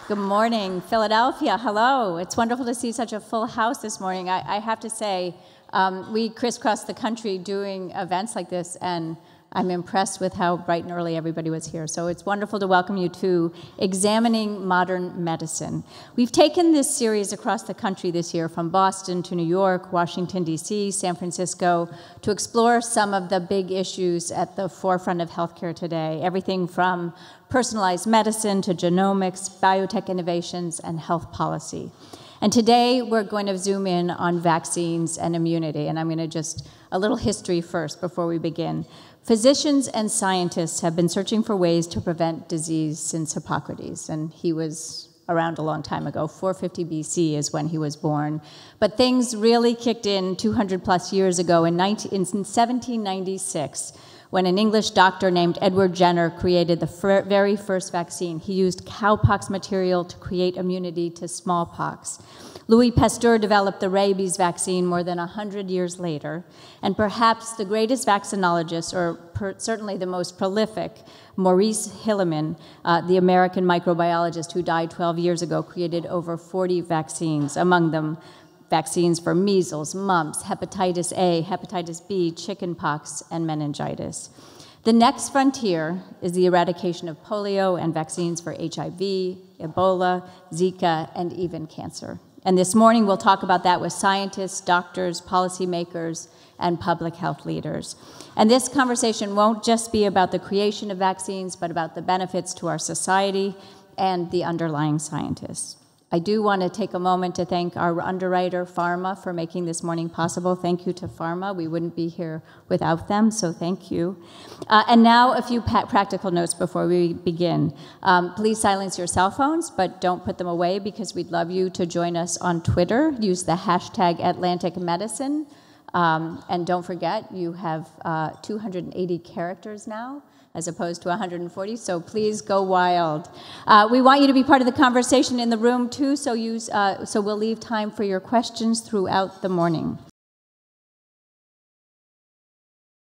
Good morning, Philadelphia. Hello. It's wonderful to see such a full house this morning. I have to say, we crisscrossed the country doing events like this, and I'm impressed with how bright and early everybody was here. So it's wonderful to welcome you to Examining Modern Medicine. We've taken this series across the country this year, from Boston to New York, Washington, D.C., San Francisco, to explore some of the big issues at the forefront of healthcare today, everything from personalized medicine to genomics, biotech innovations, and health policy. And today, we're going to zoom in on vaccines and immunity, and I'm going to just, a little history first before we begin. Physicians and scientists have been searching for ways to prevent disease since Hippocrates, and he was around a long time ago. 450 BC is when he was born. But things really kicked in 200 plus years ago in 1796, when an English doctor named Edward Jenner created the very first vaccine. He used cowpox material to create immunity to smallpox. Louis Pasteur developed the rabies vaccine more than 100 years later, and perhaps the greatest vaccinologist, or certainly the most prolific, Maurice Hilleman, the American microbiologist who died 12 years ago, created over 40 vaccines, among them vaccines for measles, mumps, hepatitis A, hepatitis B, chickenpox, and meningitis. The next frontier is the eradication of polio and vaccines for HIV, Ebola, Zika, and even cancer. And this morning, we'll talk about that with scientists, doctors, policymakers, and public health leaders. And this conversation won't just be about the creation of vaccines, but about the benefits to our society and the underlying scientists. I do want to take a moment to thank our underwriter, Pharma, for making this morning possible. Thank you to Pharma. We wouldn't be here without them, so thank you. And now a few practical notes before we begin. Please silence your cell phones, but don't put them away, because we'd love you to join us on Twitter. Use the hashtag AtlanticMedicine. And don't forget, you have 280 characters now, as opposed to 140, so please go wild. We want you to be part of the conversation in the room too, so we'll leave time for your questions throughout the morning.